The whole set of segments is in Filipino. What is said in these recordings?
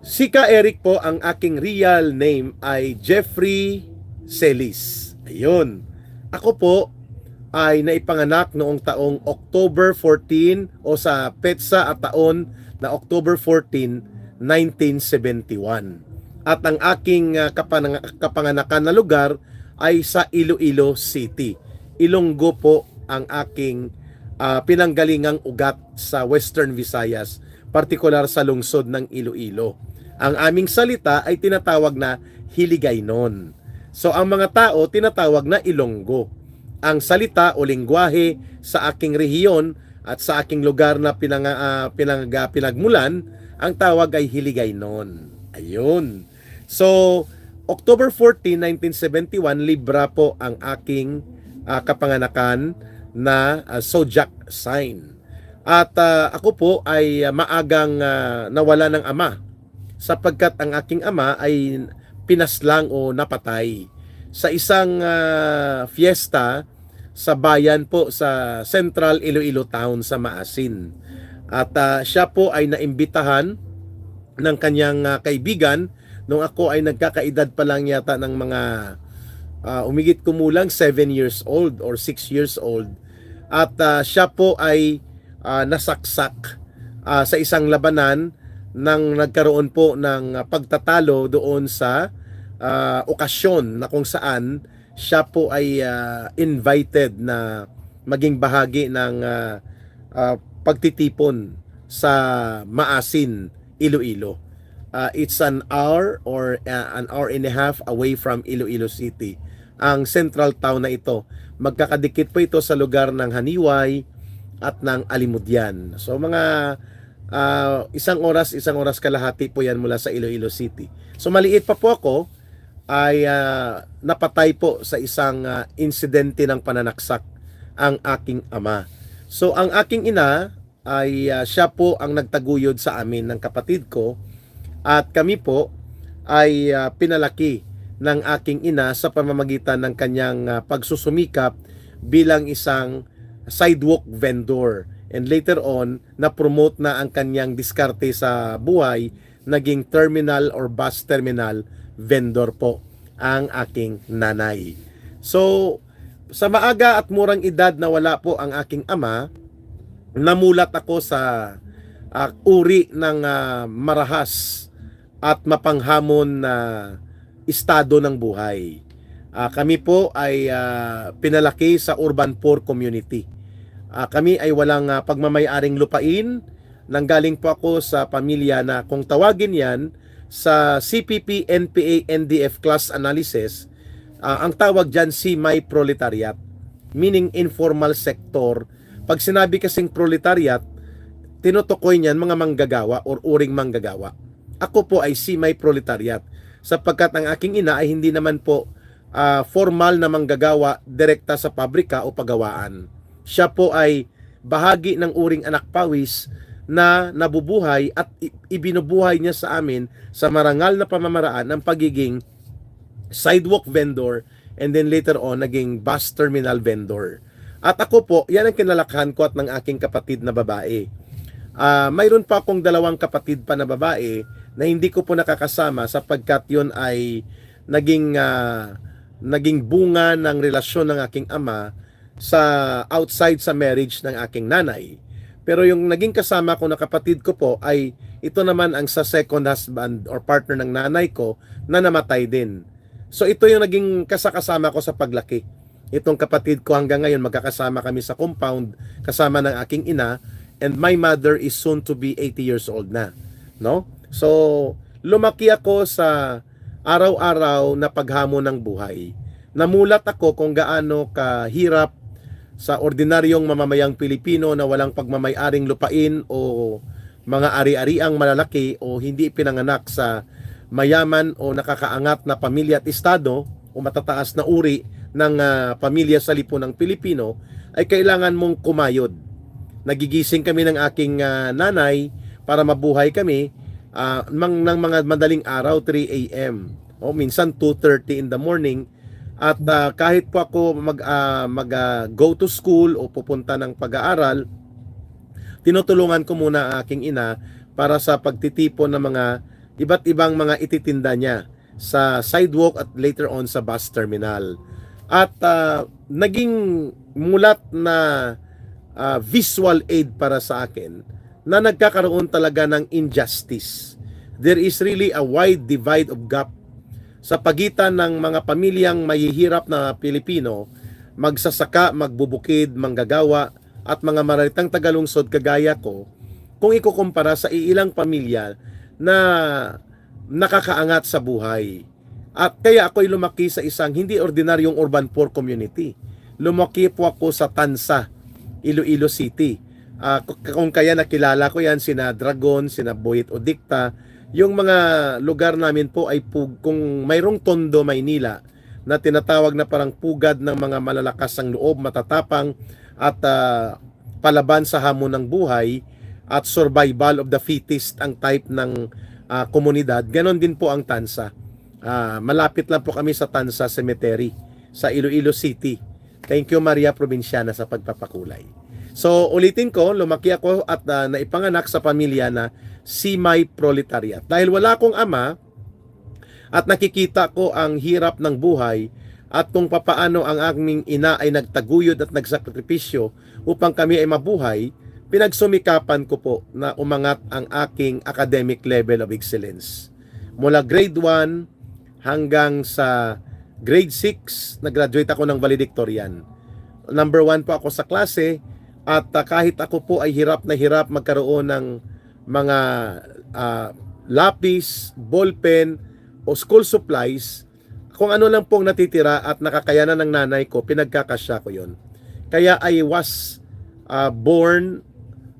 Sika Eric po, ang aking real name ay Jeffrey Celis. Ayun. Ako po ay naipanganak noong taong October 14 o sa petsa at taon na October 14, 1971. At ang aking kapanganakan na lugar ay sa Iloilo City. Ilonggo po ang aking pinanggalingang ugat sa Western Visayas, partikular sa lungsod ng Iloilo. Ang aming salita ay tinatawag na Hiligaynon. So ang mga tao tinatawag na Ilonggo. Ang salita o lengguwahe sa aking rehiyon at sa aking lugar na pinagmulan, ang tawag ay Hiligaynon. Ayun. So, October 14, 1971, Libra po ang aking kapanganakan na zodiac sign. At ako po ay maagang nawala ng ama sapagkat ang aking ama ay pinaslang o napatay sa isang fiesta sa bayan po sa Central Iloilo Town sa Maasin. At siya po ay naimbitahan ng kanyang kaibigan nung ako ay nagkakaedad pa lang yata ng mga umigit kumulang 7 years old or 6 years old. At siya po ay nasaksak sa isang labanan nang nagkaroon po ng pagtatalo doon sa okasyon na kung saan siya po ay invited na maging bahagi ng pagtitipon sa Maasin, Iloilo. It's an hour or an hour and a half away from Iloilo City. Ang central town na ito, magkakadikit po ito sa lugar ng Haniway at ng Alimudyan. So mga isang oras kalahati po yan mula sa Iloilo City. So maliit pa po ako ay napatay po sa isang insidente ng pananaksak ang aking ama. So ang aking ina ay siya po ang nagtaguyod sa amin ng kapatid ko at kami po ay pinalaki ng aking ina sa pamamagitan ng kanyang pagsusumikap bilang isang sidewalk vendor. And later on, na-promote na ang kanyang diskarte sa buhay, naging terminal or bus terminal vendor po ang aking nanay. So, sa maaga at murang edad na wala po ang aking ama, namulat ako sa uri ng marahas at mapanghamon na estado ng buhay. Kami po ay pinalaki sa urban poor community. Kami ay walang pagmamayaring lupain. Nanggaling po ako sa pamilya na kung tawagin yan sa CPP, NPA, NDF class analysis, ang tawag dyan semi-proletariat, meaning informal sector. Pag sinabi kasing proletariat, tinutukoy niyan mga manggagawa or uring manggagawa. Ako po ay semi-proletariat sapagkat ang aking ina ay hindi naman po formal na manggagawa direkta sa pabrika o pagawaan. Siya po ay bahagi ng uring anak pawis na nabubuhay at ibinubuhay niya sa amin sa marangal na pamamaraan ng pagiging sidewalk vendor and then later on naging bus terminal vendor. At ako po, yan ang kinalakhan ko at ng aking kapatid na babae. Mayroon pa akong dalawang kapatid pa na babae na hindi ko po nakakasama sapagkat yun ay naging bunga ng relasyon ng aking ama sa outside sa marriage ng aking nanay. Pero yung naging kasama ko na kapatid ko po ay ito naman ang sa second husband or partner ng nanay ko na namatay din. So ito yung naging kasama ko sa paglaki. Itong kapatid ko hanggang ngayon magkakasama kami sa compound kasama ng aking ina, and my mother is soon to be 80 years old na, no? So lumaki ako sa araw-araw na paghamon ng buhay. Namulat ako kung gaano kahirap sa ordinaryong mamamayang Pilipino na walang pagmamayaring lupain o mga ari-ariang malalaki o hindi pinanganak sa mayaman o nakakaangat na pamilya at estado o matataas na uri ng pamilya sa lipunan ng Pilipino, ay kailangan mong kumayod. Nagigising kami ng aking nanay para mabuhay kami ng mga madaling araw, 3 a.m. o minsan 2:30 in the morning. At kahit po ako go to school o pupunta ng pag-aaral, tinutulungan ko muna ang aking ina para sa pagtitipon ng mga iba't ibang mga ititinda niya sa sidewalk at later on sa bus terminal. At naging mulat na visual aid para sa akin na nagkakaroon talaga ng injustice. There is really a wide divide of gap sa pagitan ng mga pamilyang mahihirap na Pilipino, magsasaka, magbubukid, manggagawa, at mga mararitang tagalungsod kagaya ko, kung ikukumpara sa iilang pamilya na nakakaangat sa buhay. At kaya ako'y lumaki sa isang hindi ordinaryong urban poor community. Lumaki po ako sa Tansa, Iloilo City. Kung kaya nakilala ko yan, sina Dragon, sina Boyet o Dicta, yung mga lugar namin po ay kung mayroong Tondo, Maynila, na tinatawag na parang pugad ng mga malalakas ang loob, matatapang, at palaban sa hamon ng buhay, at survival of the fittest ang type ng komunidad. Ganon din po ang Tansa. Malapit lang po kami sa Tansa Cemetery sa Iloilo City. Thank you Maria Provinciana sa pagpapakulay. So ulitin ko, lumaki ako at naipanganak sa pamilya na semi-proletariat. Dahil wala akong ama at nakikita ko ang hirap ng buhay at kung papaano ang aming ina ay nagtaguyod at nagsakripisyo upang kami ay mabuhay, pinagsumikapan ko po na umangat ang aking academic level of excellence. Mula grade 1 hanggang sa grade 6, nag-graduate ako ng valedictorian. Number 1 po ako sa klase at kahit ako po ay hirap na hirap magkaroon ng mga lapis, ballpen o school supplies, kung ano lang pong natitira at nakakayanan ng nanay ko, pinagkakasya ko yon. Kaya I was born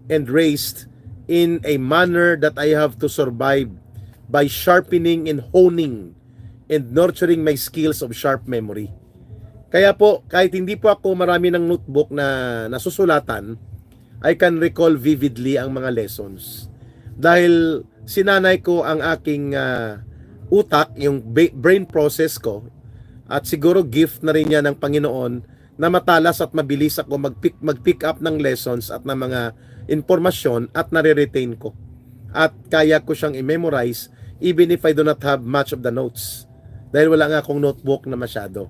and raised in a manner that I have to survive by sharpening and honing and nurturing my skills of sharp memory. Kaya po, kahit hindi po ako marami ng notebook na nasusulatan, I can recall vividly ang mga lessons. Dahil sinanay ko ang aking utak, yung brain process ko, at siguro gift na rin niya ng Panginoon na matalas at mabilis ako mag-pick up ng lessons at ng mga informasyon at nare-retain ko. At kaya ko siyang i-memorize even if I do not have much of the notes. Dahil wala nga akong notebook na masyado.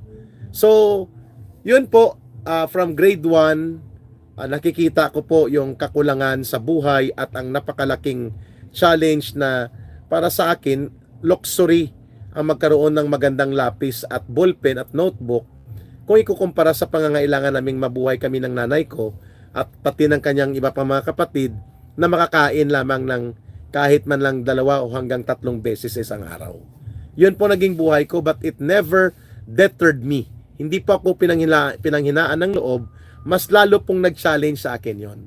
So, yun po, from grade 1, nakikita ko po yung kakulangan sa buhay at ang napakalaking challenge na para sa akin, luxury ang magkaroon ng magandang lapis at ballpen at notebook kung ikukumpara sa pangangailangan naming mabuhay kami ng nanay ko at pati ng kanyang iba pang mga kapatid na makakain lamang ng kahit man lang 2 o hanggang 3 beses sa isang araw. Yun po naging buhay ko, but it never deterred me. Hindi po ako pinanghinaan ng loob, mas lalo pong nag-challenge sa akin yon.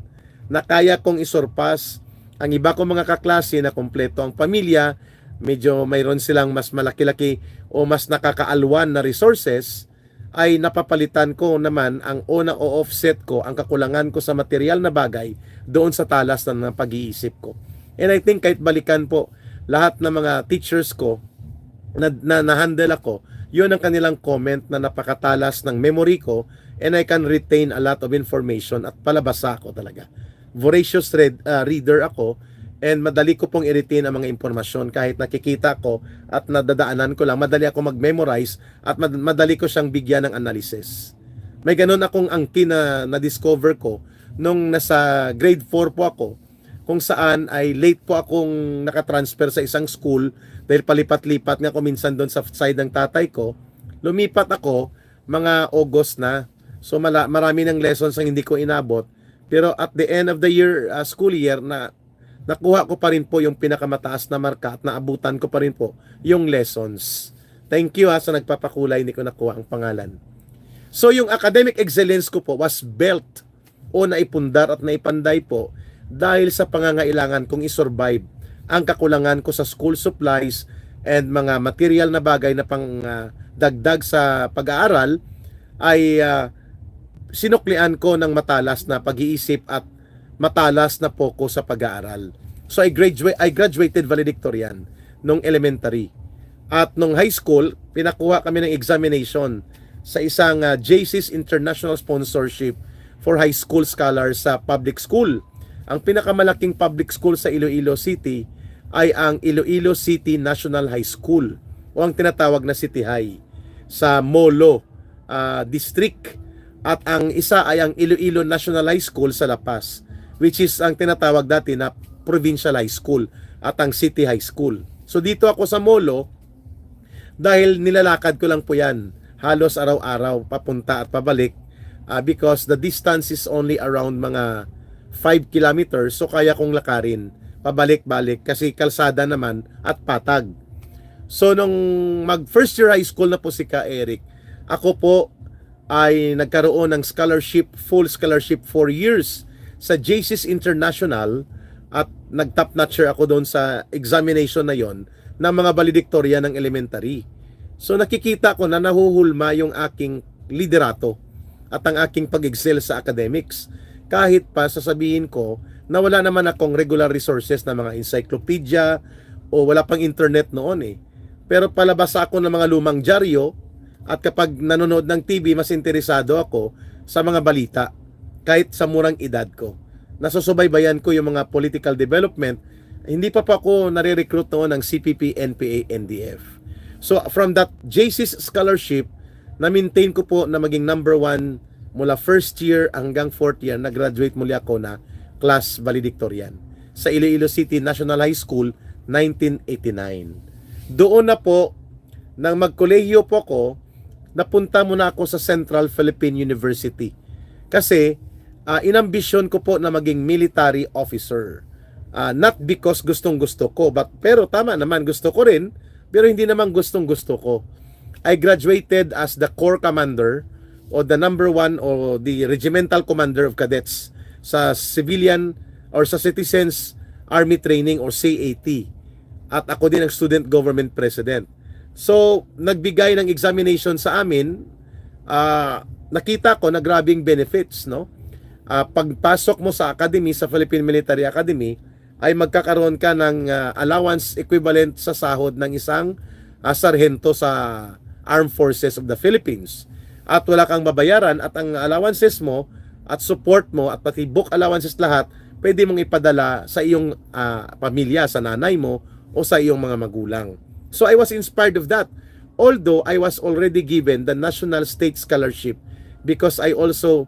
Na kaya kong isurpass ang iba kong mga kaklase na kompleto ang pamilya, medyo mayroon silang mas malaki-laki o mas nakakaalwan na resources, ay napapalitan ko naman ang o offset ko, ang kakulangan ko sa material na bagay doon sa talas ng pag-iisip ko. And I think kahit balikan po lahat ng mga teachers ko na na-handle ako, yun ang kanilang comment na napakatalas ng memory ko and I can retain a lot of information at palabasa ako talaga. Voracious reader ako and madali ko pong i-retain ang mga impormasyon kahit nakikita ko at nadadaanan ko lang, madali ako mag-memorize at madali ko siyang bigyan ng analysis. May ganun akong angkin na na-discover ko nung nasa grade 4 po ako, kung saan ay late po akong nakatransfer sa isang school dahil palipat-lipat nga ako minsan doon sa side ng tatay ko. Lumipat ako mga August na, so marami ng lessons ang hindi ko inabot, pero at the end of the year, school year, na nakuha ko pa rin po yung pinakamataas na marka at naabutan ko pa rin po yung lessons. Thank you sa nagpapakulay, hindi ko nakuha ang pangalan. So yung academic excellence ko po was built o naipundar at naipanday po dahil sa pangangailangan kong isurvive ang kakulangan ko sa school supplies and mga material na bagay na pang dagdag sa pag-aaral ay sinuklian ko ng matalas na pag-iisip at matalas na focus sa pag-aaral. So I graduated valedictorian nung elementary. At nung high school, pinakuha kami ng examination sa isang JC's International Sponsorship for High School Scholars sa public school. Ang pinakamalaking public school sa Iloilo City ay ang Iloilo City National High School o ang tinatawag na City High sa Molo District, at ang isa ay ang Iloilo National High School sa La Paz, which is ang tinatawag dati na Provincial High School at ang City High School. So dito ako sa Molo dahil nilalakad ko lang po yan halos araw-araw papunta at pabalik, because the distance is only around mga 5 kilometers, so kaya kong lakarin pabalik-balik kasi kalsada naman at patag. So nung mag first year high school na po si Ka Eric, ako po ay nagkaroon ng scholarship, full scholarship 4 years sa JC's International, at nag-top notcher ako doon sa examination na yon ng mga valedictorian ng elementary. So nakikita ko na nahuhulma yung aking liderato at ang aking pag-excel sa academics, kahit pa sasabihin ko na wala naman akong regular resources na mga encyclopedia o wala pang internet noon eh. Pero palabas ako ng mga lumang dyaryo, at kapag nanonood ng TV, mas interesado ako sa mga balita kahit sa murang edad ko. Nasusubaybayan ko yung mga political development. Hindi pa ako nare-recruit noon ng CPP, NPA, NDF. So from that JC's scholarship, na-maintain ko po na maging number 1 mula first year hanggang 4th year. Nag-graduate muli ako na class valedictorian sa Iloilo City National High School 1989. Doon na po, nang magkolehiyo po ko, napunta muna ako sa Central Philippine University kasi inambisyon ko po na maging military officer. Not because gustong gusto ko, pero tama naman, gusto ko rin, pero hindi naman gustong gusto ko. I graduated as the corps commander o the number 1 o the regimental commander of cadets sa civilian or sa Citizens Army Training or CAT, at ako din ang student government president. So, nagbigay ng examination sa amin, nakita ko na grabing benefits, no? Pagpasok mo sa academy, sa Philippine Military Academy, ay magkakaroon ka ng allowance equivalent sa sahod ng isang sarhento sa Armed Forces of the Philippines. At wala kang babayaran, at ang allowances mo at support mo at pati book allowances lahat, pwede mong ipadala sa iyong pamilya, sa nanay mo o sa iyong mga magulang. So I was inspired of that. Although I was already given the National State Scholarship because I also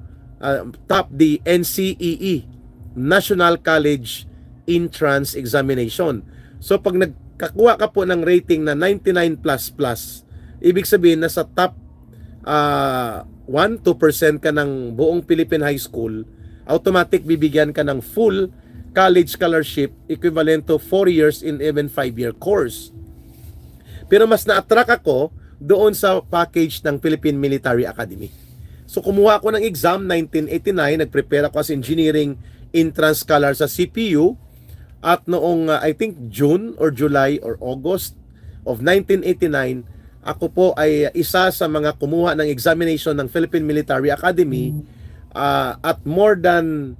topped the NCEE, National College Entrance Examination. So pag nagkakuha ka po ng rating na 99++, ibig sabihin na sa top 1-2% ka ng buong Philippine High School, automatic bibigyan ka ng full college scholarship equivalent to 4 years in even 5-year course. Pero mas na-attract ako doon sa package ng Philippine Military Academy. So kumuha ako ng exam 1989, nag-prepare ako as engineering entrance scholar sa CPU, at noong I think June or July or August of 1989, ako po ay isa sa mga kumuha ng examination ng Philippine Military Academy, at more than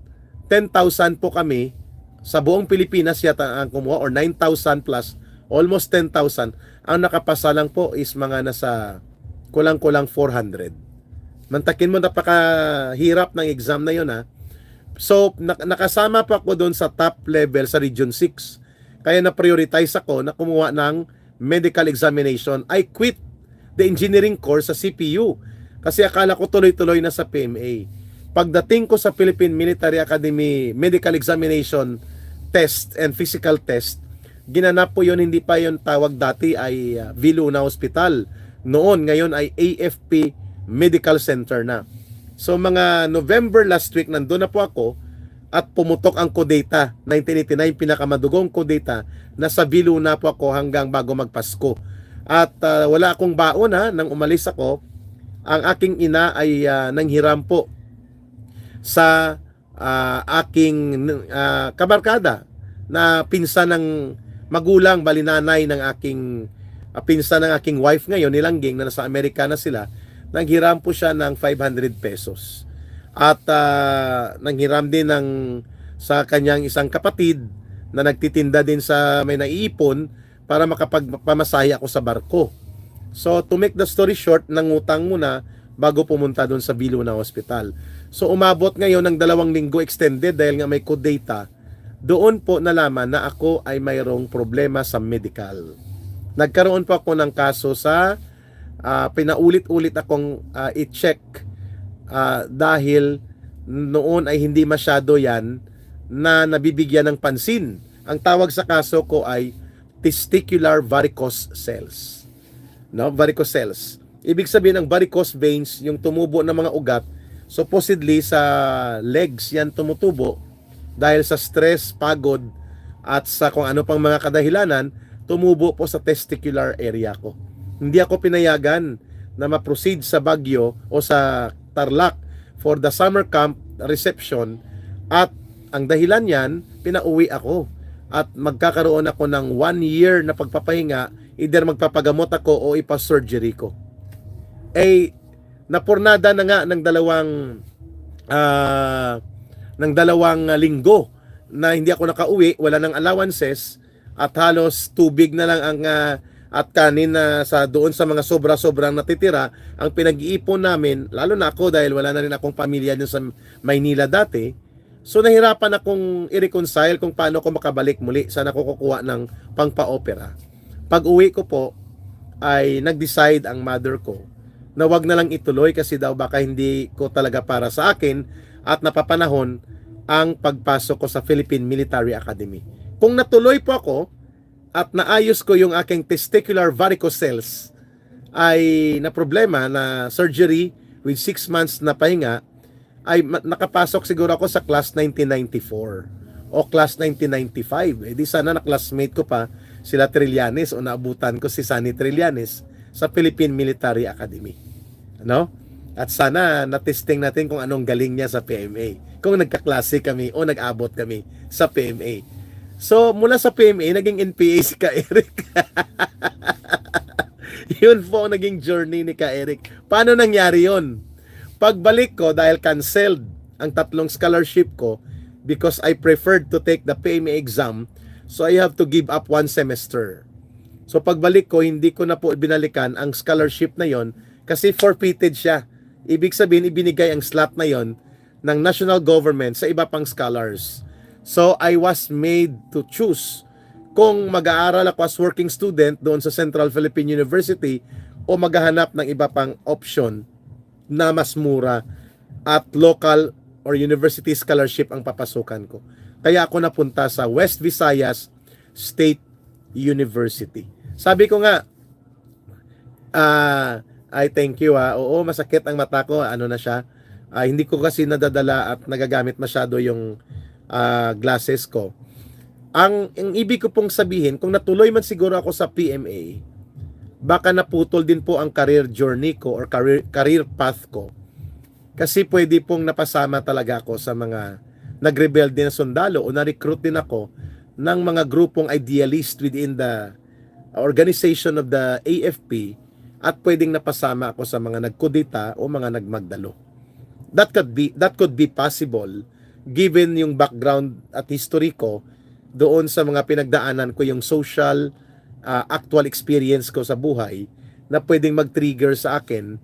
10,000 po kami sa buong Pilipinas yata ang kumuha, or 9,000 plus, almost 10,000. Ang nakapasa lang po is mga nasa kulang-kulang 400. Mantakin mo, napakahirap ng exam na yun, ha. So nakasama pa ako doon sa top level sa Region 6. Kaya na-prioritize ako na kumuha ng medical examination. I quit the engineering course sa CPU kasi akala ko tuloy-tuloy na sa PMA. Pagdating ko sa Philippine Military Academy medical examination test and physical test, ginanap po yun, hindi pa yun tawag dati ay Viluna Hospital. Noon, ngayon ay AFP Medical Center na. So mga November last week, nandun na po ako at pumutok ang CODATA 1989, pinakamadugong CODATA, nasa Viluna po ako hanggang bago magpasko. At wala akong baon, ha, nang umalis ako. Ang aking ina ay nanghiram po sa aking kabarkada na pinsan ng magulang, balinanay ng aking pinsan ng aking wife ngayon, nilangging na nasa Amerika na sila. Nanghiram po siya ng 500 pesos. At nanghiram din sa kanyang isang kapatid na nagtitinda din sa may naiipon para makapagpamasahe ako sa barko. So to make the story short, nangutang muna bago pumunta doon sa Viluna Hospital. So umabot ngayon ng 2 linggo extended dahil nga may CODATA. doon po nalaman na ako ay mayroong problema sa medical. Nagkaroon po ako ng kaso sa pinaulit-ulit akong i-check dahil noon ay hindi masyado yan na nabibigyan ng pansin. Ang tawag sa kaso ko ay testicular varicose cells. No, varicose cells. Ibig sabihin ng varicose veins, yung tumubo ng mga ugat, supposedly sa legs yan tumutubo dahil sa stress, pagod, at sa kung ano pang mga kadahilanan, tumubo po sa testicular area ko. Hindi ako pinayagan na ma-proceed sa Baguio o sa Tarlac for the summer camp reception, at ang dahilan niyan, pinauwi ako at magkakaroon ako ng 1 year na pagpapahinga, either magpapagamot ako o ipa-surgery ko. Napurnada na nga ng dalawang linggo na hindi ako nakauwi, wala ng allowances, at halos tubig na lang ang at kanin na doon sa mga sobra-sobrang natitira ang pinag-iipon namin, lalo na ako dahil wala na rin akong pamilya dun sa Maynila dati. So nahirapan akong i-reconcile kung paano ako makabalik muli, saan ako kukuha ng pangpa-opera. Pag uwi ko po ay nag-decide ang mother ko na wag na lang ituloy kasi daw baka hindi ko talaga para sa akin at napapanahon ang pagpasok ko sa Philippine Military Academy. Kung natuloy po ako at naayos ko yung aking testicular varicose cells, ay na problema na surgery with 6 months na pahinga, ay nakapasok siguro ako sa class 1994 o class 1995. Di sana na classmate ko pa sila Trillanes o naabutan ko si Sunny Trillanes sa Philippine Military Academy. Ano? At sana na-testing natin kung anong galing niya sa PMA. Kung nagkaklase kami o nag-abot kami sa PMA. So, mula sa PMA, naging NPA si Ka Eric. Yun po ang naging journey ni Ka Eric. Paano nangyari yun? Pagbalik ko, dahil canceled ang 3 scholarship ko because I preferred to take the PMA exam, so I have to give up 1 semester. So, pagbalik ko, hindi ko na po binalikan ang scholarship na yon kasi forfeited siya. Ibig sabihin, ibinigay ang slot na yon ng national government sa iba pang scholars. So, I was made to choose kung mag-aaral ako as working student doon sa Central Philippine University o maghahanap ng iba pang option na mas mura at local or university scholarship ang papasukan ko. Kaya ako napunta sa West Visayas State University. Sabi ko nga, I thank you oo, masakit ang mata ko, ano na siya. Hindi ko kasi nadadala at nagagamit masyado yung glasses ko. Ang ibig ko pong sabihin, kung natuloy man siguro ako sa PMA, baka naputol din po ang career journey ko or career path ko. Kasi pwede pong napasama talaga ako sa mga nagrebelde na sundalo o na-recruit din ako ng mga grupong idealist within the organization of the AFP, at pwedeng napasama ako sa mga nagkudita o mga nagmagdalo. That could be possible given yung background at history ko doon sa mga pinagdaanan ko, yung social actual experience ko sa buhay na pwedeng mag-trigger sa akin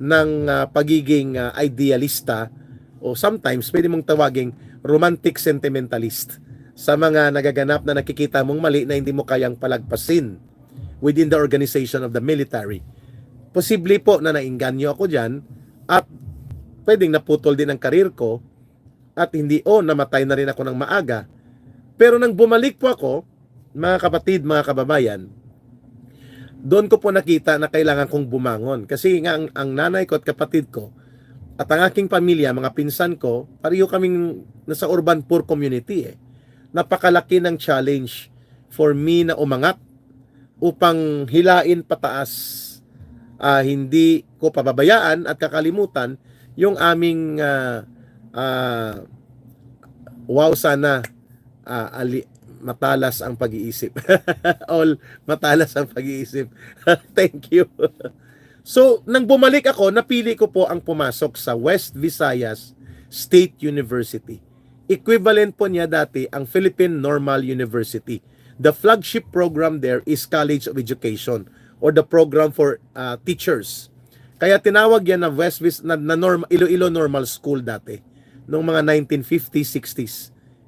ng pagiging idealista o sometimes pwede mong tawaging romantic sentimentalist sa mga nagaganap na nakikita mong mali na hindi mo kayang palagpasin within the organization of the military. Posible po na nainganyo ako dyan at pwedeng naputol din ang karir ko at hindi namatay na rin ako ng maaga. Pero nang bumalik po ako, mga kapatid, mga kababayan, doon ko po nakita na kailangan kong bumangon. Kasi nga ang nanay ko at kapatid ko at ang aking pamilya, mga pinsan ko, pareho kaming nasa urban poor community Napakalaki ng challenge for me na umangat upang hilain pataas. Hindi ko pababayaan at kakalimutan yung aming matalas ang pag-iisip. All matalas ang pag-iisip. Thank you. So, nang bumalik ako, napili ko po ang pumasok sa West Visayas State University. Equivalent po niya dati ang Philippine Normal University. The flagship program there is College of Education or the program for teachers. Kaya tinawag yan na Iloilo Normal School dati noong mga 1950s, 60s.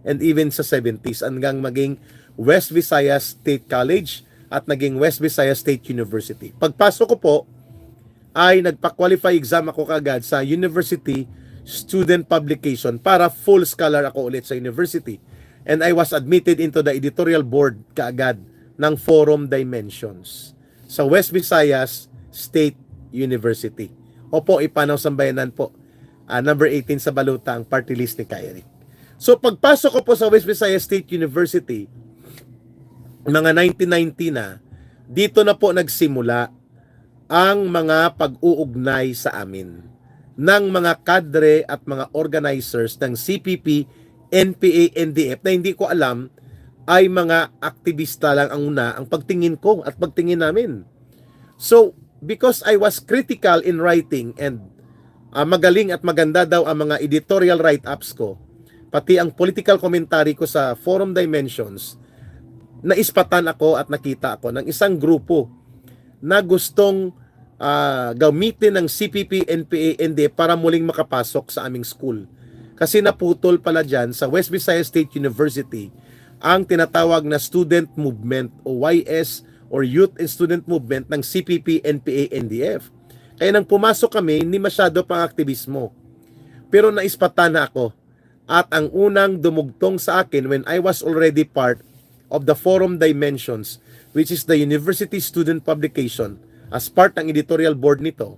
and even sa 70s hanggang maging West Visayas State College at naging West Visayas State University. Pagpasok ko po ay nagpa-qualify exam ako kagad sa University Student Publication para full scholar ako ulit sa university. And I was admitted into the editorial board kaagad ng Forum Dimensions sa West Visayas State University. Opo, Ipanaw Sambayanan po. Number 18 sa baluta ang party list ni Kairik. So pagpasok ko po sa West Visayas State University, mga 1990 na, dito na po nagsimula ang mga pag-uugnay sa amin ng mga kadre at mga organizers ng CPP, NPA, NDF na hindi ko alam ay mga aktivista lang ang una ang pagtingin ko at pagtingin namin. So, because I was critical in writing and magaling at maganda daw ang mga editorial write-ups ko, pati ang political commentary ko sa Forum Dimensions, naispatan ako at nakita ako ng isang grupo na gustong gamitin ng CPP, NPA, NDF para muling makapasok sa aming school. Kasi naputol pala dyan sa West Visayas State University ang tinatawag na student movement o YS or Youth and Student Movement ng CPP, NPA, NDF. Kaya nang pumasok kami, hindi masyado pang aktivismo. Pero naispatan na ako. At ang unang dumugtong sa akin when I was already part of the Forum Dimensions, which is the University Student Publication, as part ng editorial board nito,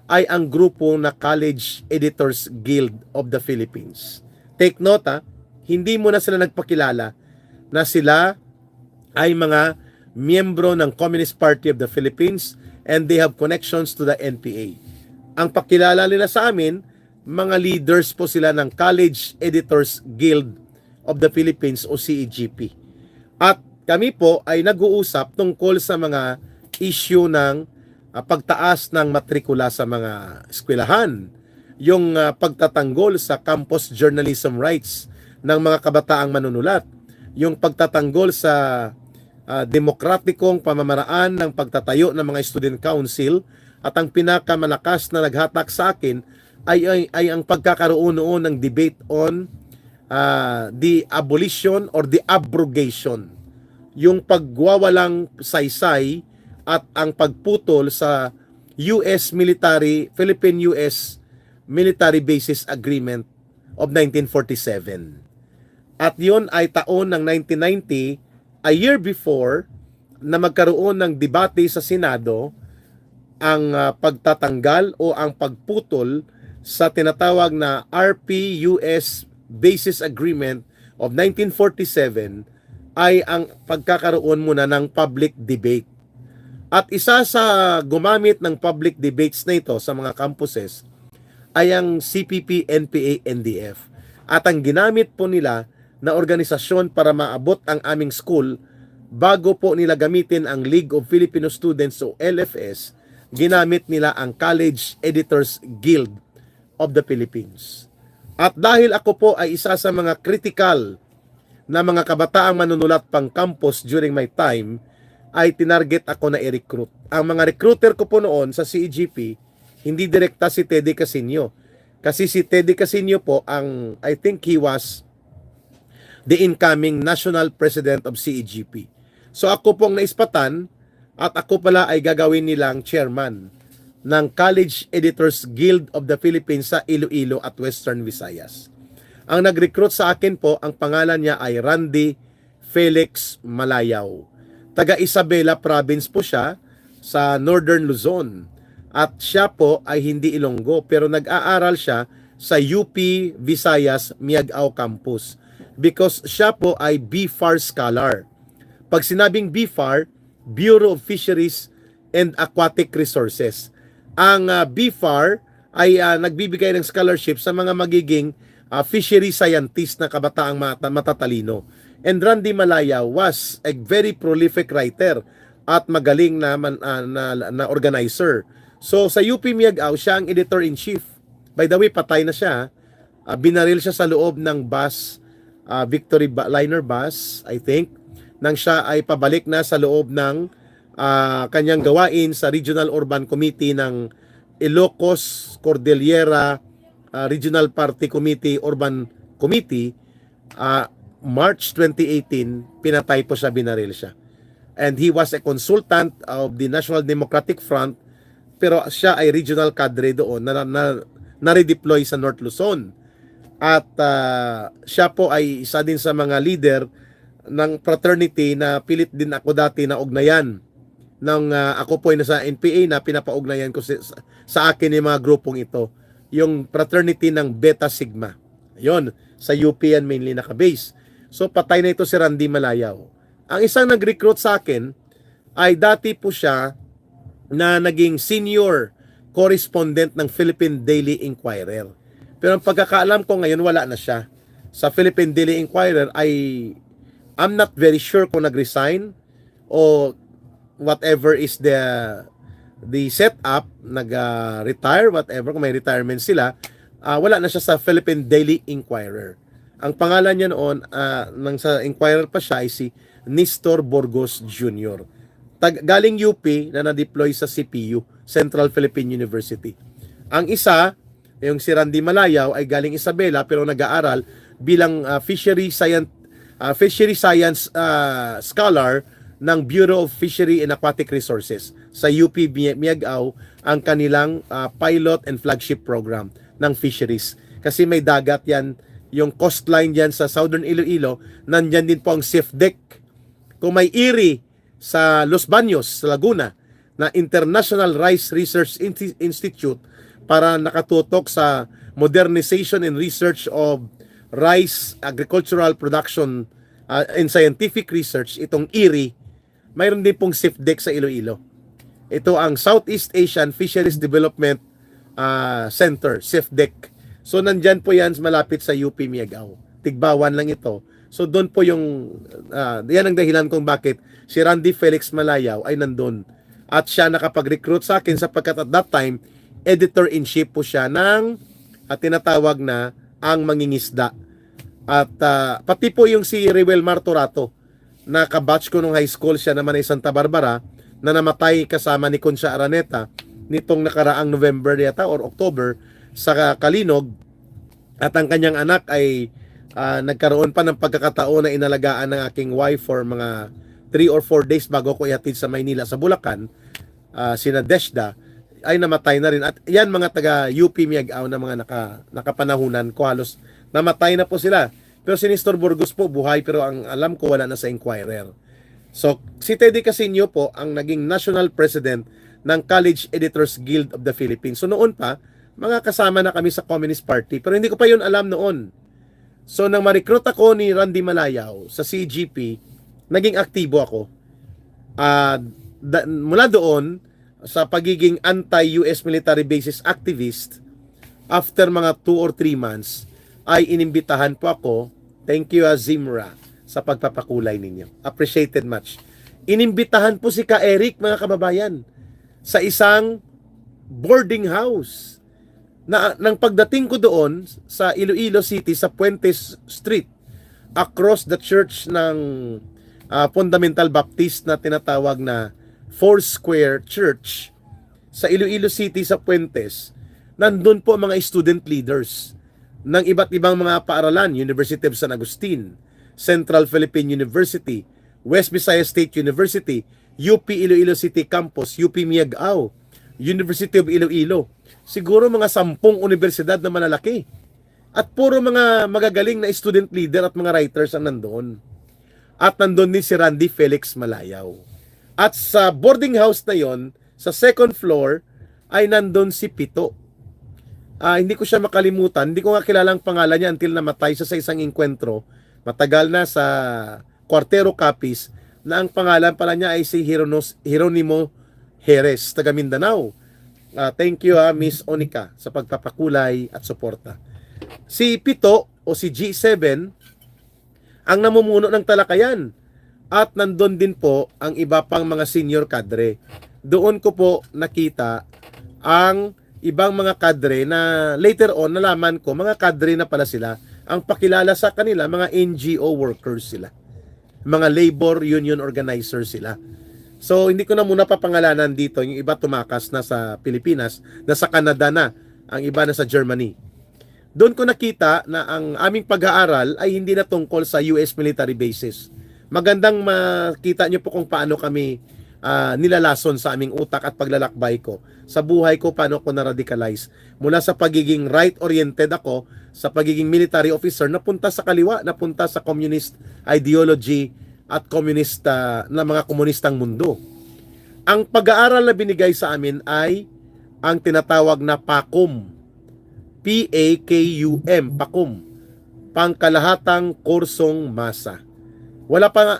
ay ang grupo na College Editors Guild of the Philippines. Take note hindi mo na sila nagpakilala na sila ay mga miyembro ng Communist Party of the Philippines and they have connections to the NPA. Ang pakilala nila sa amin, mga leaders po sila ng College Editors Guild of the Philippines o CEGP. At kami po ay nag-uusap tungkol sa mga issue ng pagtaas ng matrikula sa mga eskwelahan, yung pagtatanggol sa campus journalism rights ng mga kabataang manunulat, yung pagtatanggol sa demokratikong pamamaraan ng pagtatayo ng mga student council, at ang pinakamalakas na naghatak sa akin ay ang pagkakaroon noon ng debate on the abolition or the abrogation, yung pagwawalang saysay at ang pagputol sa Philippine-US Military Bases Agreement of 1947. At yun ay taon ng 1990, a year before na magkaroon ng debate sa Senado ang pagtatanggal o ang pagputol sa tinatawag na RP-US Bases Agreement of 1947 ay ang pagkakaroon muna ng public debate. At isa sa gumamit ng public debates na ito sa mga campuses ay ang CPP, NPA, NDF. At ang ginamit po nila na organisasyon para maabot ang aming school, bago po nila gamitin ang League of Filipino Students o LFS, ginamit nila ang College Editors Guild of the Philippines. At dahil ako po ay isa sa mga critical na mga kabataang manunulat pang campus during my time, ay tinarget ako na i-recruit. Ang mga recruiter ko po noon sa CEGP, hindi direkta si Teddy Casino. Kasi si Teddy Casino po I think he was the incoming national president of CEGP. So ako pong naispatan at ako pala ay gagawin nilang chairman ng College Editors Guild of the Philippines sa Iloilo at Western Visayas. Ang nag-recruit sa akin po, ang pangalan niya ay Randy Felix Malayaw. Taga Isabela Province po siya sa Northern Luzon. At siya po ay hindi Ilonggo pero nag-aaral siya sa UP Visayas Miagao Campus because siya po ay BFAR scholar. Pag sinabing BFAR, Bureau of Fisheries and Aquatic Resources. Ang BFAR ay nagbibigay ng scholarship sa mga magiging fishery scientist na kabataang matatalino. And Randy Malaya was a very prolific writer at magaling na organizer. So sa UP Miagao, siya ang editor-in-chief. By the way, patay na siya. Binaril siya sa loob ng bus, Victory Liner bus, I think, nang siya ay pabalik na sa loob ng kanyang gawain sa Regional Urban Committee ng Ilocos Cordillera Regional Party Committee Urban Committee. March 2018, pinatay po siya, binaril siya. And he was a consultant of the National Democratic Front, pero siya ay regional cadre doon na redeploy sa North Luzon. At siya po ay isa din sa mga leader ng fraternity na pilit din ako dati na ugnayan nang ako po ay nasa NPA na pinapaugnayan ko sa akin yung mga grupong ito, yung fraternity ng Beta Sigma. Yon, sa UP yan mainly naka-base. So patay na ito si Randy Malayaw. Ang isang nag-recruit sa akin ay dati po siya na naging senior correspondent ng Philippine Daily Inquirer. Pero ang pagkakaalam ko ngayon, wala na siya. Sa Philippine Daily Inquirer ay I'm not very sure kung nag-resign o whatever is the setup, nag-retire, whatever, kung may retirement sila, wala na siya sa Philippine Daily Inquirer. Ang pangalan niya noon, nang sa Inquirer pa siya, ay si Nestor Burgos Jr. Galing UP na na-deploy sa CPU, Central Philippine University. Ang isa, yung si Randy Malayaw, ay galing Isabela pero nag-aaral bilang fishery science scholar ng Bureau of Fishery and Aquatic Resources sa UP Miagao, ang kanilang pilot and flagship program ng fisheries. Kasi may dagat yan, yung coastline yan sa Southern Iloilo, nandyan din po ang SIFDEC. Kung may IRI sa Los Baños, sa Laguna, na International Rice Research Institute para nakatutok sa modernization and research of rice agricultural production and scientific research, itong IRI, mayroon din pong SIFDEC sa Iloilo. Ito ang Southeast Asian Fisheries Development Center, SIFDEC. So nandyan po yan malapit sa UP Miagao. Tigbawan lang ito. So doon po yung, yan ang dahilan kung bakit si Randy Felix Malayaw ay nandun. At siya nakapag-recruit sa akin sapagkat at that time, editor-in-chief po siya ng tinatawag na ang Mangingisda. At pati po yung si Rewel Martorato, na kabatch ko nung high school, siya naman ay Santa Barbara, na namatay kasama ni Concha Araneta nitong nakaraang November yata or October sa Kalinog. At ang kanyang anak ay nagkaroon pa ng pagkakataon na inalagaan ng aking wife for mga 3 or 4 days bago ko ihatid sa Maynila sa Bulacan. Sina Deshda ay namatay na rin. At yan mga taga UP Miagao na mga nakapanahunan ko, halos namatay na po sila. Pero si Nestor Burgos po buhay, pero ang alam ko wala na sa Inquirer. So si Teddy Casino po ang naging national president ng College Editors Guild of the Philippines. So noon pa, mga kasama na kami sa Communist Party, pero hindi ko pa yun alam noon. So nang ma-recruit ako ni Randy Malayaw sa CGP, naging aktibo ako. Mula doon, sa pagiging anti-US military bases activist, after mga 2 or 3 months, ay inimbitahan po ako, thank you Zimra, sa pagpapakulay ninyo. Appreciated much. Inimbitahan po si Ka Eric, mga kababayan, sa isang boarding house. Nang pagdating ko doon sa Iloilo City, sa Puentes Street, across the church ng Fundamental Baptist na tinatawag na Foursquare Church, sa Iloilo City sa Puentes, nandun po mga student leaders ng iba't ibang mga paaralan, University of San Agustin, Central Philippine University, West Visayas State University, UP Iloilo City Campus, UP Miagao, University of Iloilo. Siguro mga 10 universidad na malalaki. At puro mga magagaling na student leader at mga writers ang nandoon. At nandoon din si Randy Felix Malayaw. At sa boarding house na yon, sa second floor, ay nandoon si Pito. Hindi ko siya makalimutan. Hindi ko nga kilalang pangalan niya until namatay siya sa isang enkwentro. Matagal na sa Cuartero Capiz, na ang pangalan pala niya ay si Jeronimo Jerez, taga Mindanao. Thank you Miss Onika sa pagpapakulay at suporta. Si Pito o si G7 ang namumuno ng talakayan. At nandun din po ang iba pang mga senior kadre. Doon ko po nakita ang ibang mga kadre na later on nalaman ko mga kadre na pala sila. Ang pakilala sa kanila, mga NGO workers sila. Mga labor union organizers sila. So hindi ko na muna papangalanan dito. Yung iba tumakas na sa Pilipinas, nasa Canada na, ang iba na sa Germany. Doon ko nakita na ang aming pag-aaral ay hindi na tungkol sa US military bases. Magandang makita nyo po kung paano kami nilalason sa aming utak at paglalakbay ko. Sa buhay ko, paano ko na-radicalize. Mula sa pagiging right-oriented ako, sa pagiging military officer, napunta sa kaliwa, napunta sa communist ideology at communist na mga komunistang mundo. Ang pag-aaral na binigay sa amin ay ang tinatawag na PAKUM. PAKUM, PAKUM. Pangkalahatang Kursong Masa.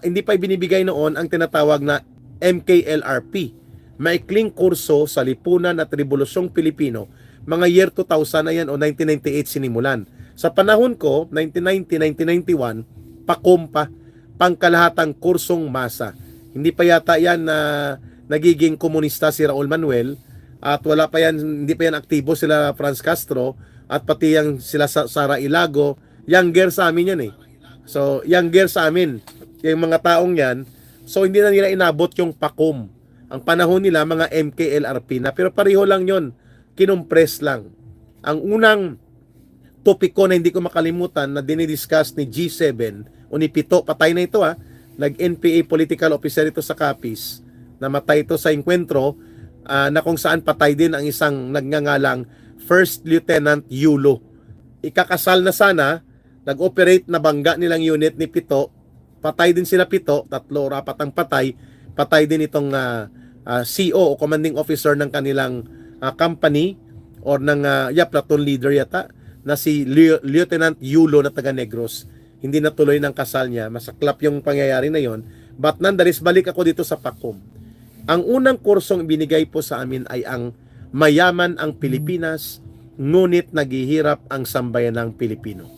Hindi pa ibinibigay noon ang tinatawag na MKLRP. Maikling kurso sa lipunan at Rebolusyong Pilipino. Mga year 2000 na yan o 1998 sinimulan. Sa panahon ko, 1990, 1991, PAKUM pa. Pangkalahatang Kursong Masa. Hindi pa yata yan na nagiging komunista si Raul Manuel at wala pa yan, hindi pa yan aktibo sila Franz Castro at pati yang sila Sara Ilago, younger sa amin yan eh. So, younger sa amin, yung mga taong yan. So, hindi na nila inabot yung PAKUM. Ang panahon nila, mga MKLRP na, pero pareho lang yon, kinumpres lang. Ang unang topic ko na hindi ko makalimutan na dinidiscuss ni G7 o ni Pito, patay na ito nag-NPA political officer ito sa Capiz, namatay ito sa enkwentro, na kung saan patay din ang isang nagngangalang First Lieutenant Yulo. Ikakasal na sana, nag-operate na bangga nilang unit ni Pito, patay din sila Pito, 3 o 4 ang patay, patay din itong CO o commanding officer ng kanilang company or ng platoon leader yata na si Lieutenant Yulo na taga Negros. Hindi natuloy ng kasal niya, masaklap yung pangyayari na yon. But nonetheless, balik ako dito sa PAKUM. Ang unang kursong binigay po sa amin ay ang mayaman ang Pilipinas, ngunit naghihirap ang sambayanang Pilipino.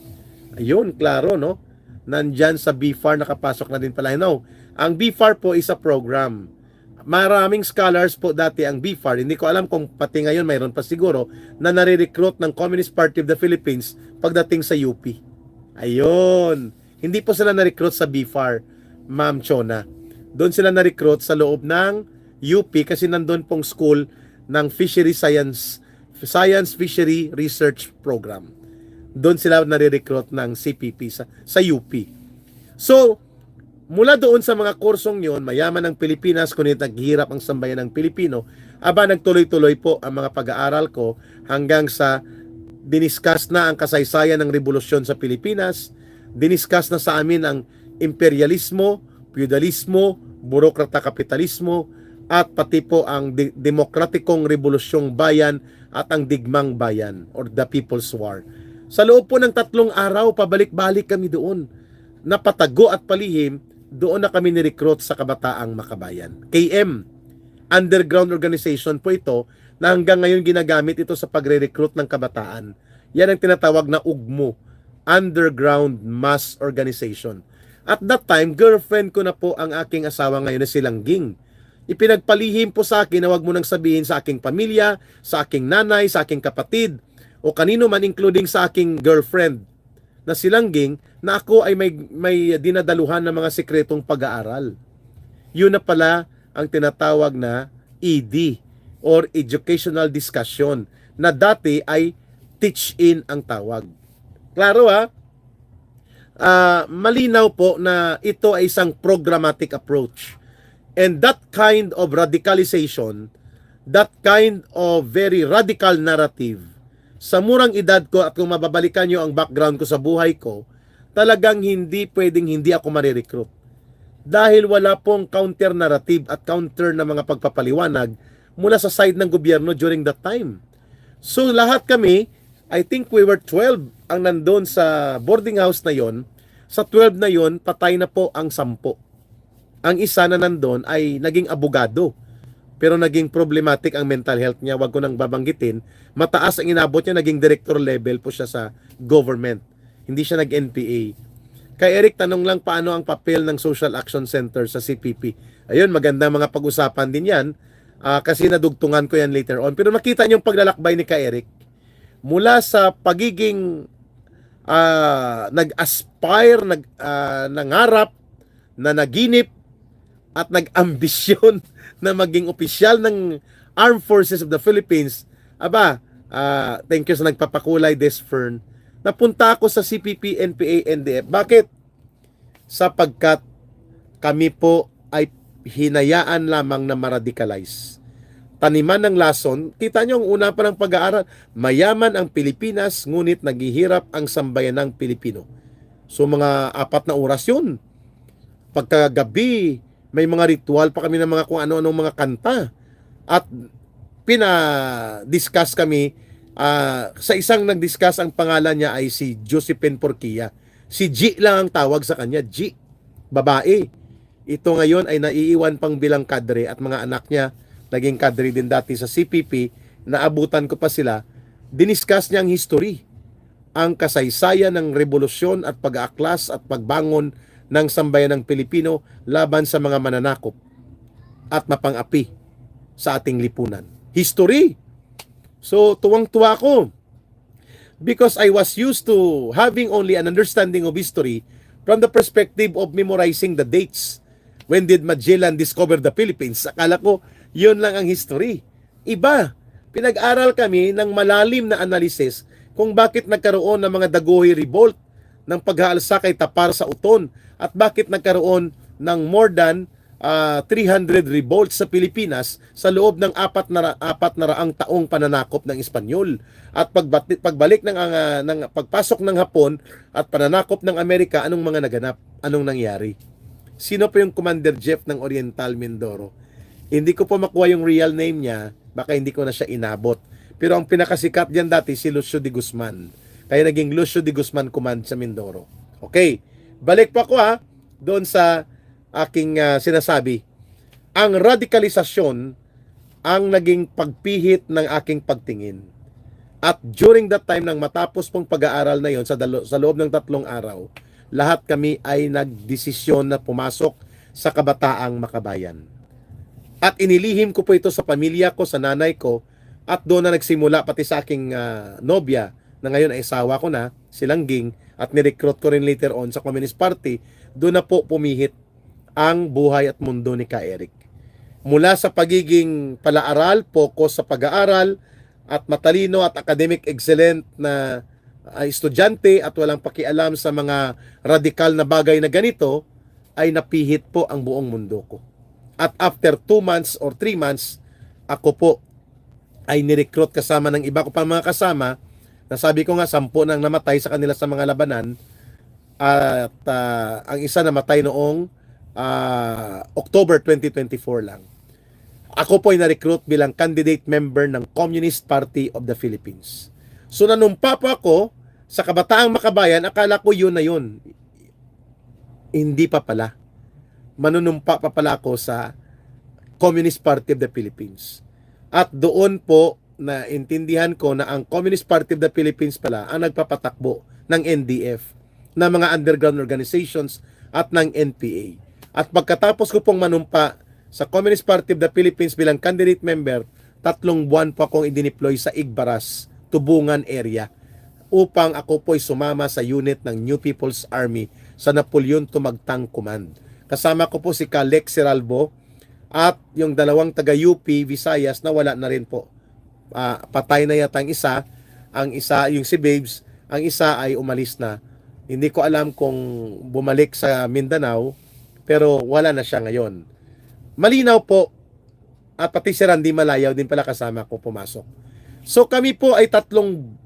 Ayun, klaro, no? Nandyan sa BFAR, nakapasok na din pala. No, ang BFAR po is a program. Maraming scholars po dati ang BFAR. Hindi ko alam kung pati ngayon mayroon pa siguro na nare-recruit ng Communist Party of the Philippines pagdating sa UP. Ayun. Hindi po sila na-recruit sa BFAR, Ma'am Chona. Doon sila na-recruit sa loob ng UP kasi nandun pong school ng Fishery Science Fishery Research Program. Doon sila nare-recruit ng CPP sa UP. So, mula doon sa mga kursong yon, mayaman ang Pilipinas, kunit naghihirap ang sambayan ng Pilipino, nagtuloy-tuloy po ang mga pag-aaral ko hanggang sa diniscuss na ang kasaysayan ng revolusyon sa Pilipinas, diniscuss na sa amin ang imperialismo, feudalismo, burokrata kapitalismo, at pati po ang demokratikong revolusyong bayan at ang digmang bayan or the People's War. Sa loob po ng 3 araw, pabalik-balik kami doon. Napatago at palihim, doon na kami ni-recruit sa Kabataang Makabayan. KM, underground organization po ito na hanggang ngayon ginagamit ito sa pagre-recruit ng kabataan. Yan ang tinatawag na UGMO, Underground Mass Organization. At that time, girlfriend ko na po ang aking asawa ngayon na si Langging. Ipinagpalihim po sa akin na wag mo nang sabihin sa aking pamilya, sa aking nanay, sa aking kapatid, o kanino man including sa aking girlfriend na si Langging na ako ay may dinadaluhan ng mga sikretong pag-aaral. Yun na pala ang tinatawag na ED or Educational Discussion na dati ay teach-in ang tawag. Klaro malinaw po na ito ay isang programmatic approach. And that kind of radicalization, that kind of very radical narrative, sa murang edad ko at kung mababalikan nyo ang background ko sa buhay ko, talagang hindi pwedeng hindi ako marirecruit. Dahil wala pong counter narrative at counter na mga pagpapaliwanag mula sa side ng gobyerno during that time. So lahat kami, I think we were 12 ang nandun sa boarding house na yon. Sa 12 na yon, patay na po ang 10. Ang isa na nandun ay naging abogado. Pero naging problematic ang mental health niya. Wag ko nang babanggitin. Mataas ang inabot niya, naging director level po siya sa government. Hindi siya nag-NPA. Kay Eric, tanong lang paano ang papel ng Social Action Center sa CPP. Ayun, magandang mga pag-usapan din yan. Kasi nadugtungan ko yan later on. Pero makita niyo yung paglalakbay ni Kay Eric. Mula sa pagiging nag-aspire, nangarap, na naginip, at nag-ambisyon na maging opisyal ng Armed Forces of the Philippines. Thank you sa nagpapakulay, Desfern. Napunta ako sa CPP, NPA, NDF. Bakit? Sapagkat kami po ay hinayaan lamang na maradicalize. Taniman ng lason, kita nyo ang una pa ng pag-aaral, mayaman ang Pilipinas, ngunit naghihirap ang sambayanang Pilipino. So mga 4 na oras yun. Pagkagabi, may mga ritual pa kami ng mga kung ano-anong mga kanta. At pina-discuss kami, sa isang nag-discuss, ang pangalan niya ay si Josephine Porquia. Si G lang ang tawag sa kanya, G, babae. Ito ngayon ay naiiwan pang bilang kadre at mga anak niya naging kadre din dati sa CPP, naabutan ko pa sila, diniscuss niya ang history, ang kasaysayan ng revolusyon at pag-aaklas at pagbangon ng sambayanang Pilipino laban sa mga mananakop at mapang-api sa ating lipunan. History! So, tuwang-tuwa ko because I was used to having only an understanding of history from the perspective of memorizing the dates. When did Magellan discover the Philippines? Akala ko, yun lang ang history. Iba, pinag-aral kami ng malalim na analysis kung bakit nagkaroon ng mga Daguhoy Revolt, ng paghaalsa kay Tapar sa Uton, at bakit nagkaroon ng more than 300 revolts sa Pilipinas sa loob ng 400 taong pananakop ng Espanyol. At pagbalik ng pagpasok ng Hapon at pananakop ng Amerika, anong mga naganap? Anong nangyari? Sino po yung Commander-Jeff ng Oriental Mindoro? Hindi ko po makuha yung real name niya, baka hindi ko na siya inabot. Pero ang pinakasikat diyan dati si Lucio de Guzman. Kaya naging Lucio de Guzman Command sa Mindoro. Okay, balik pa ko doon sa aking sinasabi. Ang radikalisasyon ang naging pagpihit ng aking pagtingin. At during that time, nang matapos pong pag-aaral na yon sa loob ng 3 araw, lahat kami ay nagdesisyon na pumasok sa Kabataang Makabayan. At inilihim ko po ito sa pamilya ko, sa nanay ko, at doon na nagsimula pati sa aking nobya, na ngayon ay asawa ko na, si Langging, at nirecruit ko rin later on sa Communist Party. Doon na po pumihit ang buhay at mundo ni Ka Eric. Mula sa pagiging palaaral, focus sa pag-aaral, at matalino at academic excellent na estudyante at walang pakialam sa mga radikal na bagay na ganito, ay napihit po ang buong mundo ko. At after 2 months or 3 months, ako po ay nirecruit kasama ng iba ko pa mga kasama, na sabi ko nga 10 nang namatay sa kanila sa mga labanan, at ang isa namatay noong October 2024 lang. Ako po ay na-recruit bilang candidate member ng Communist Party of the Philippines. So nanumpa po ako sa Kabataang Makabayan, akala ko yun na yun. Hindi pa pala. Manunumpa pa pala ako sa Communist Party of the Philippines. At doon po na intindihan ko na ang Communist Party of the Philippines pala ang nagpapatakbo ng NDF, ng mga underground organizations at ng NPA. At pagkatapos ko pong manumpa sa Communist Party of the Philippines bilang candidate member, 3 buwan po akong idineploy sa Igbaras, Tubungan area, upang ako po'y sumama sa unit ng New People's Army sa Napoleon Tumagtang Command. Kasama ko po si Lex Seralbo at yung 2 taga-UP Visayas na wala na rin po. Patay na yata ang isa yung si Babes, ang isa ay umalis na. Hindi ko alam kung bumalik sa Mindanao, pero wala na siya ngayon. Malinaw po, at pati si Randy Malayaw din pala kasama ko pumasok. So kami po ay 3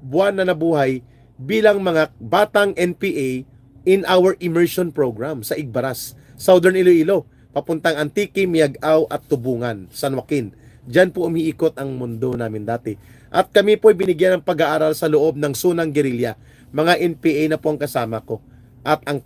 buwan na nabuhay bilang mga batang NPA in our immersion program sa Igbaras, Southern Iloilo, papuntang Antique, Miagao at Tubungan, San Joaquin. Diyan po umiikot ang mundo namin dati. At kami po ay binigyan ng pag-aaral sa loob ng Sunang Guerrilla. Mga NPA na po ang kasama ko. At ang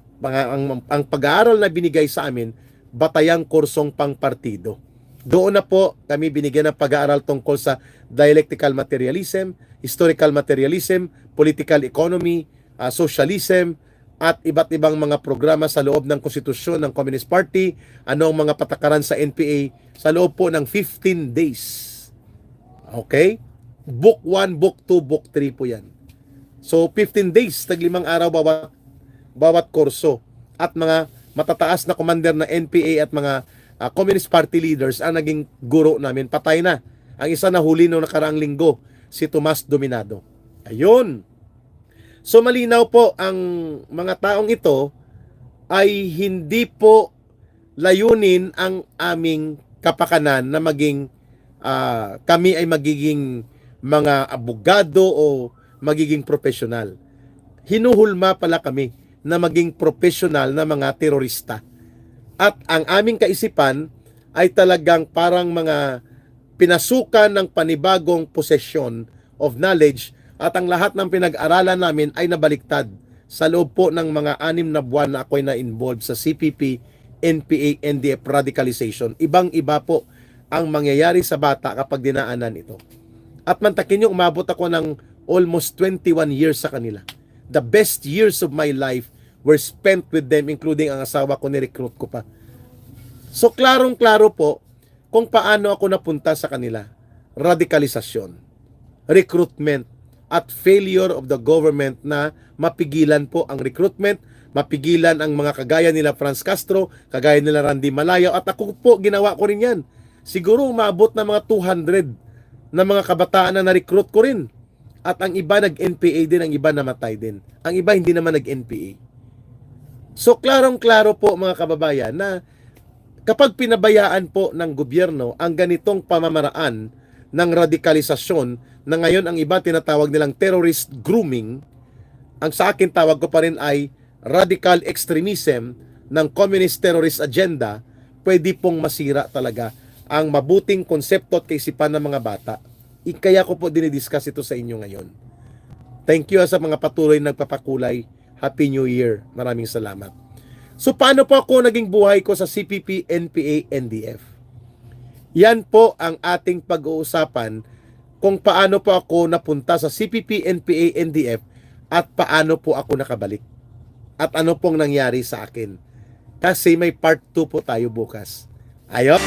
pag-aaral na binigay sa amin, batayang kursong pangpartido. Doon na po kami binigyan ng pag-aaral tungkol sa dialectical materialism, historical materialism, political economy, socialism, at iba't ibang mga programa sa loob ng konstitusyon ng Communist Party, ano ang mga patakaran sa NPA sa loob po ng 15 days. Okay? Book 1, Book 2, Book 3 po yan. So 15 days, tag-5 araw bawat kurso. At mga matataas na commander na NPA at mga Communist Party leaders ang naging guro namin. Patay na. Ang isa na huli noong nakaraang linggo, si Tomas Dominado. Ayun. So malinaw po ang mga taong ito ay hindi po layunin ang aming kapakanan na maging kami ay magiging mga abogado o magiging profesional. Hinuhulma pala kami na maging profesional na mga terorista. At ang aming kaisipan ay talagang parang mga pinasukan ng panibagong posesyon of knowledge at ang lahat ng pinag-aralan namin ay nabaliktad sa loob po ng mga 6 na buwan na ako'y na-involved sa CPP, NPA, NDF radicalization. Ibang-iba po ang mangyayari sa bata kapag dinaanan ito. At mantakin nyo, umabot ako ng almost 21 years sa kanila. The best years of my life were spent with them, including ang asawa ko, ni-recruit ko pa. So, klarong-klaro po kung paano ako napunta sa kanila. Radikalisasyon, recruitment, at failure of the government na mapigilan po ang recruitment, mapigilan ang mga kagaya nila Franz Castro, kagaya nila Randy Malayo, at ako po, ginawa ko rin yan. Siguro umabot na mga 200 na mga kabataan na na-recruit ko rin. At ang iba nag-NPA din, ang iba namatay din. Ang iba hindi naman nag-NPA. So, klarong-klaro po mga kababayan na kapag pinabayaan po ng gobyerno ang ganitong pamamaraan ng radikalisasyon na ngayon ang iba tinatawag nilang terrorist grooming, ang sa akin tawag ko pa rin ay radical extremism ng communist terrorist agenda, pwede pong masira talaga ang mabuting konsepto at kaisipan ng mga bata. Kaya ko po dinidiscuss ito sa inyo ngayon. Thank you sa mga patuloy nagpapakulay. Happy New Year. Maraming salamat. So paano po ako naging buhay ko sa CPP, NPA, NDF? Yan po ang ating pag-uusapan kung paano po ako napunta sa CPP, NPA, NDF at paano po ako nakabalik. At ano pong nangyari sa akin. Kasi may part 2 po tayo bukas. Ayun.